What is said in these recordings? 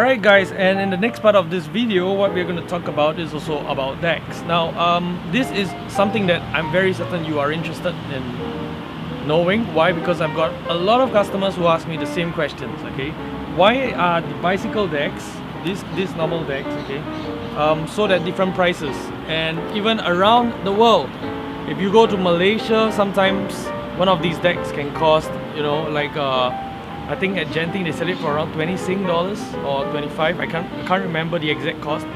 Alright guys, and in the next part of this video, what we're going to talk about is also about decks. Now, this is something that I'm very certain you are interested in knowing. Why? Because I've got a lot of customers who ask me the same questions, okay? Why are the bicycle decks, these normal decks, okay, sold at different prices? And even around the world, if you go to Malaysia, sometimes one of these decks can cost, you know, like I think at Genting they sell it for around 20 Sing dollars or 25. I can't remember the exact cost.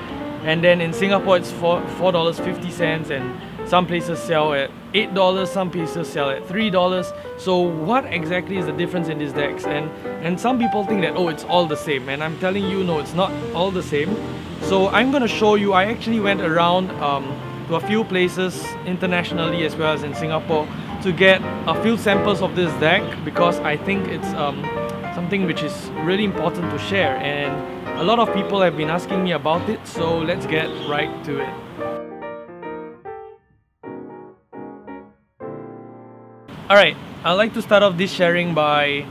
And then in Singapore it's $4.50, and some places sell at $8, some places sell at $3. So what exactly is the difference in these decks? And some people think that, oh, it's all the same, and I'm telling you, no, it's not all the same. So I'm gonna show you. I actually went around to a few places internationally as well as in Singapore to get a few samples of this deck, because I think it's something which is really important to share, and a lot of people have been asking me about it, so let's get right to it. Alright, I'd like to start off this sharing by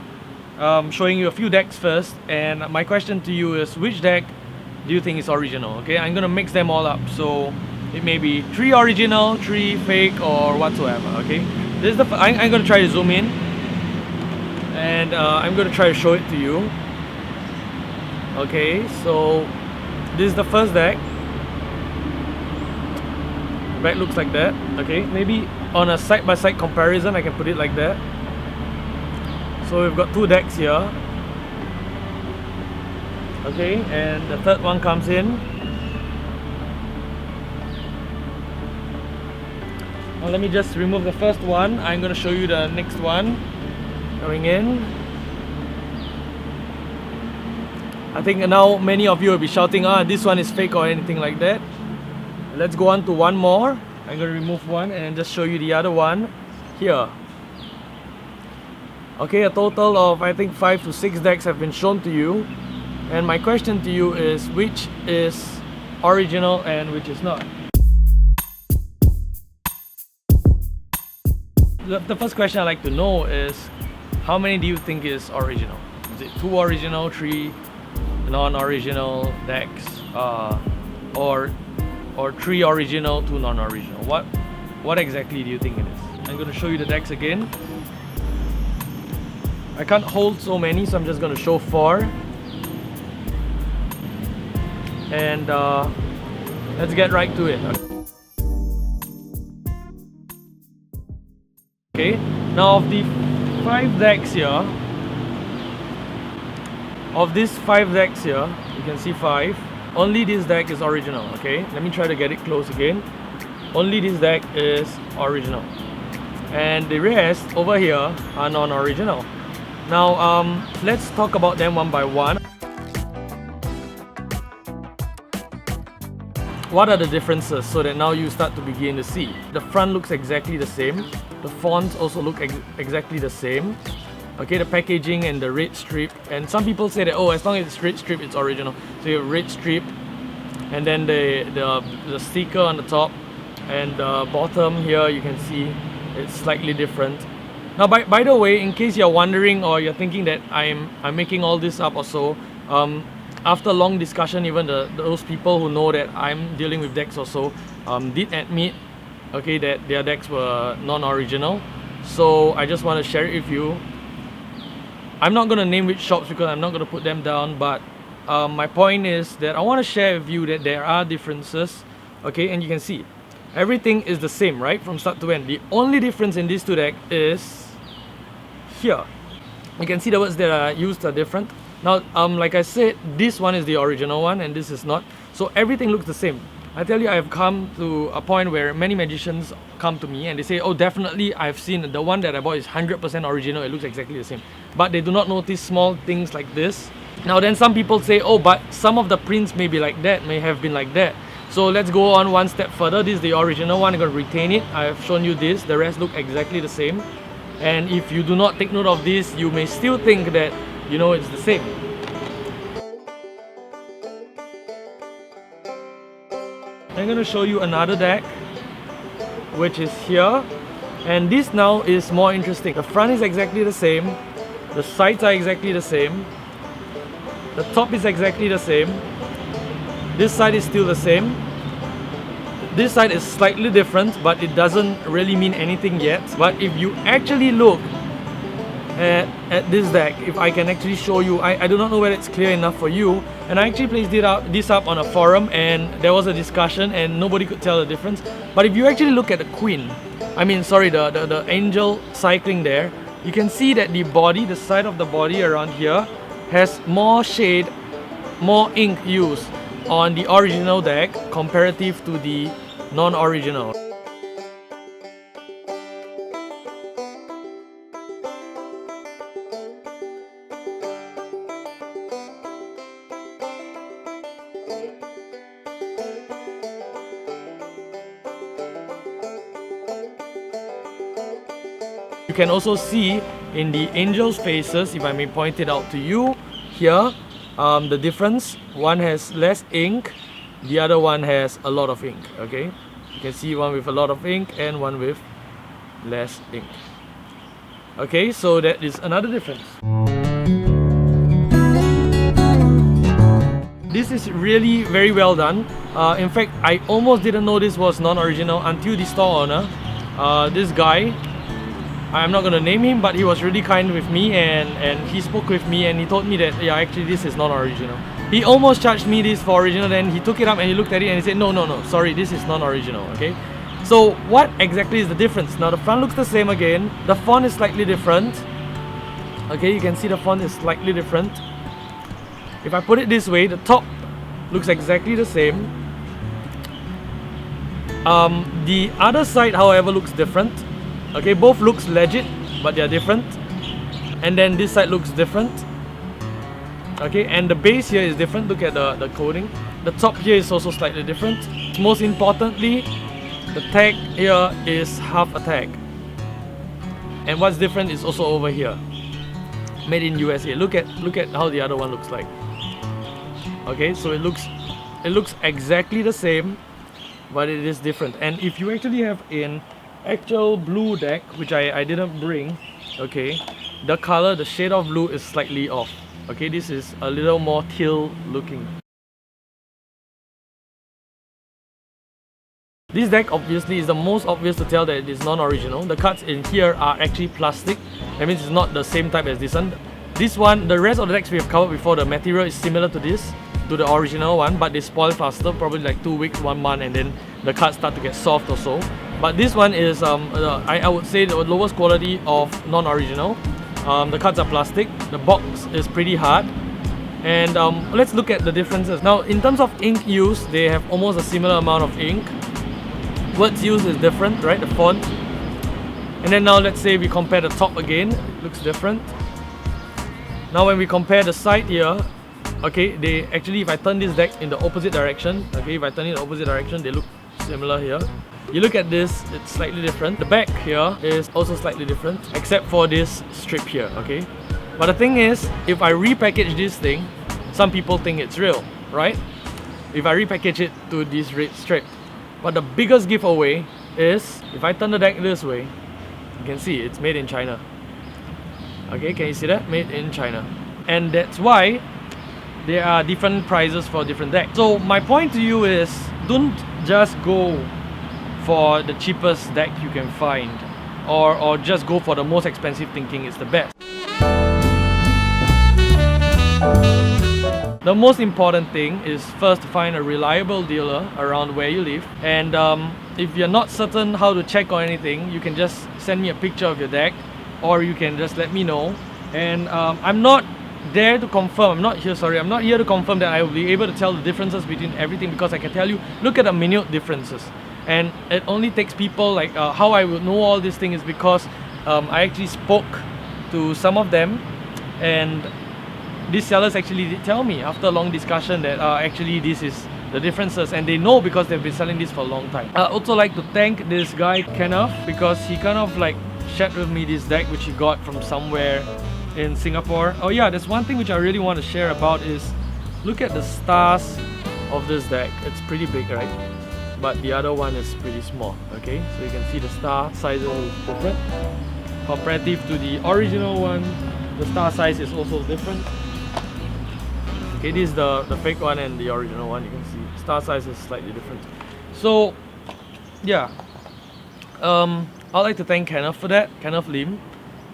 showing you a few decks first, and my question to you is, which deck do you think is original? Okay, I'm gonna mix them all up, so it may be 3 original, 3 fake, or whatsoever. Okay, this is the I'm gonna try to zoom in, and I'm gonna try to show it to you. Okay, so this is the first deck. The back looks like that. Okay, maybe on a side-by-side comparison I can put it like that. So we've got 2 decks here. Okay, and the third one comes in. Now let me just remove the first one. I'm going to show you the next one going in. I think now many of you will be shouting, this one is fake or anything like that. Let's go on to one more. I'm going to remove one and just show you the other one here. Okay, a total of I think 5 to 6 decks have been shown to you. And my question to you is, which is original and which is not? The first question I'd like to know is, how many do you think is original? Is it 2 original, 3 non-original decks, or 3 original, 2 non-original? What exactly do you think it is? I'm going to show you the decks again. I can't hold so many, so I'm just going to show 4. And let's get right to it. Okay, now of the 5 decks here, you can see 5. Only this deck is original. Okay, let me try to get it close again. Only this deck is original, and the rest over here are non-original. Now let's talk about them one by one. What are the differences, so that now you start to begin to see? The front looks exactly the same. The fonts also look exactly the same. Okay, the packaging and the red strip. And some people say that, oh, as long as it's red strip, it's original. So you have red strip, and then the sticker on the top, and the bottom here you can see it's slightly different. Now, by the way, in case you're wondering or you're thinking that I'm making all this up or so, after long discussion, even those people who know that I'm dealing with decks also did admit, okay, that their decks were non-original. So I just want to share it with you. I'm not going to name which shops because I'm not going to put them down, but my point is that I want to share with you that there are differences, okay, and you can see everything is the same, right, from start to end. The only difference in these 2 decks is here. You can see the words that are used are different. Now, like I said, this one is the original one and this is not. So everything looks the same. I tell you, I have come to a point where many magicians come to me and they say, oh, definitely I've seen the one that I bought is 100% original, it looks exactly the same. But they do not notice small things like this. Now then some people say, oh, but some of the prints may be like that, may have been like that. So let's go on one step further. This is the original one. I'm going to retain it. I have shown you this. The rest look exactly the same. And if you do not take note of this, you may still think that, you know, it's the same. I'm going to show you another deck, which is here. And this now is more interesting. The front is exactly the same. The sides are exactly the same. The top is exactly the same. This side is still the same. This side is slightly different, but it doesn't really mean anything yet. But if you actually look at this deck, if I can actually show you, I do not know whether it's clear enough for you, and I actually placed this up on a forum, and there was a discussion and nobody could tell the difference. But if you actually look at the queen, the angel cycling there, you can see that the body, the side of the body around here, has more shade, more ink used on the original deck comparative to the non-original. You can also see in the angels' faces, if I may point it out to you here, the difference. One has less ink, the other one has a lot of ink. Okay, you can see one with a lot of ink and one with less ink. Okay, so that is another difference. This is really very well done. In fact, I almost didn't know this was non-original until the store owner, this guy, I'm not gonna name him, but he was really kind with me, and he spoke with me and he told me that yeah, actually this is non-original. He almost charged me this for original, then he took it up and he looked at it and he said no, sorry, this is non-original. Okay, so what exactly is the difference? Now the front looks the same again, the font is slightly different. Okay, you can see the font is slightly different. If I put it this way, the top looks exactly the same. The other side, however, looks different. Okay, both looks legit, but they are different. And then this side looks different. Okay, and the base here is different. Look at the coding. The top here is also slightly different. Most importantly, the tag here is half a tag. And what's different is also over here. Made in USA. Look at how the other one looks like. Okay, so it looks exactly the same, but it is different. And if you actually have an actual blue deck, which I didn't bring, okay, the color, the shade of blue is slightly off. Okay, this is a little more teal looking. This deck obviously is the most obvious to tell that it is non-original. The cards in here are actually plastic. That means it's not the same type as this one. This one, the rest of the decks we have covered before, the material is similar to this, to the original one, but they spoil faster, probably like 2 weeks, 1 month, and then the cards start to get soft or so. But this one is, I would say, the lowest quality of non-original. The cards are plastic, the box is pretty hard, and let's look at the differences. Now, in terms of ink use, they have almost a similar amount of ink. Words used is different, right? The font. And then now let's say we compare the top again, it looks different. Now when we compare the side here, okay, they actually, if I turn this deck in the opposite direction, okay, if I turn it in the opposite direction, they look similar here. You look at this, it's slightly different. The back here is also slightly different, except for this strip here, okay? But the thing is, if I repackage this thing, some people think it's real, right? If I repackage it to this red strip. But the biggest giveaway is, if I turn the deck this way, you can see it's made in China. Okay, can you see that? Made in China. And that's why there are different prices for different decks. So my point to you is, don't just go for the cheapest deck you can find, or just go for the most expensive thinking it's the best. The most important thing is first to find a reliable dealer around where you live, and if you're not certain how to check or anything, you can just send me a picture of your deck, or you can just let me know. And I'm not there to confirm, I'm not here to confirm that I will be able to tell the differences between everything, because I can tell you, look at the minute differences. And it only takes people like, how I will know all these things is because I actually spoke to some of them, and these sellers actually did tell me after a long discussion that actually this is the differences, and they know because they've been selling this for a long time. I also like to thank this guy Kenneth, because he kind of like shared with me this deck which he got from somewhere in Singapore. Oh yeah, there's one thing which I really want to share about is, look at the stars of this deck. It's pretty big, right? But the other one is pretty small. Okay, so you can see the star sizes is different comparative to the original one. The star size is also different. Okay, this is the fake one and the original one. You can see star size is slightly different. So yeah, I'd like to thank Kenneth for that, Kenneth Lim,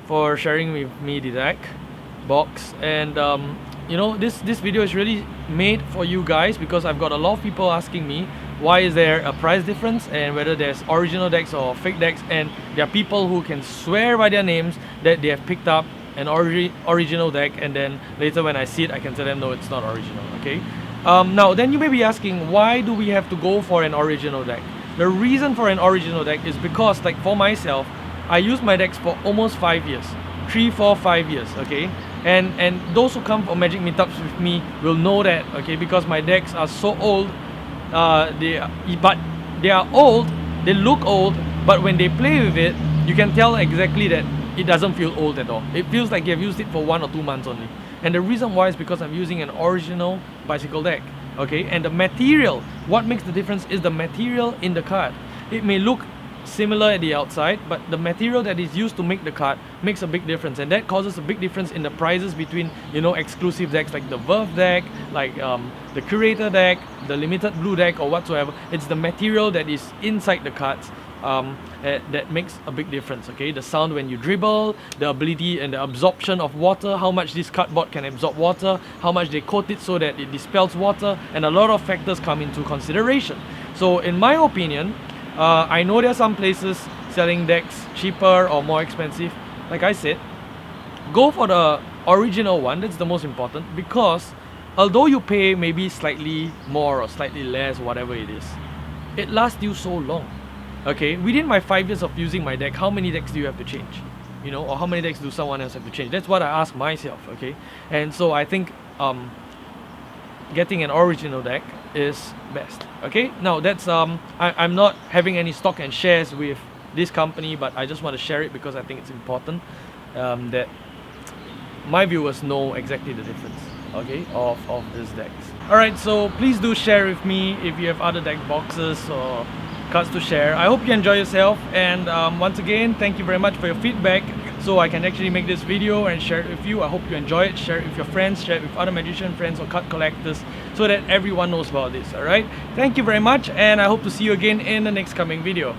for sharing with me the deck box. And you know, this video is really made for you guys because I've got a lot of people asking me why is there a price difference and whether there's original decks or fake decks, and there are people who can swear by their names that they have picked up an original deck, and then later when I see it I can tell them no, it's not original. Okay, now then you may be asking, why do we have to go for an original deck? The reason for an original deck is because, like for myself, I use my decks for almost 5 years, 3, 4, 5 years. Okay, and those who come for Magic meetups with me will know that. Okay, because my decks are so old, but they are old, they look old, but when they play with it, you can tell exactly that it doesn't feel old at all. It feels like you've used it for 1 or 2 months only. And the reason why is because I'm using an original bicycle deck. Okay, and the material, what makes the difference is the material in the card. It may look similar at the outside, but the material that is used to make the card makes a big difference, and that causes a big difference in the prices between, you know, exclusive decks like the Verve deck, like the Curator deck, the Limited Blue deck, or whatsoever. It's the material that is inside the cards that makes a big difference. Okay, the sound when you dribble, the ability and the absorption of water, how much this cardboard can absorb water, how much they coat it so that it dispels water, and a lot of factors come into consideration. So in my opinion, I know there are some places selling decks cheaper or more expensive. Like I said, go for the original one. That's the most important, because although you pay maybe slightly more or slightly less, whatever it is, it lasts you so long. Okay, within my 5 years of using my deck, how many decks do you have to change? You know, or how many decks do someone else have to change? That's what I ask myself. Okay, and so I think getting an original deck is best. Okay, now that's I'm not having any stock and shares with this company, but I just want to share it because I think it's important that my viewers know exactly the difference, okay, of these decks. Alright, so please do share with me if you have other deck boxes or cards to share. I hope you enjoy yourself, and once again, thank you very much for your feedback, so I can actually make this video and share it with you. I hope you enjoy it. Share it with your friends, share it with other magician friends or card collectors, so that everyone knows about this. Alright, thank you very much, and I hope to see you again in the next coming video.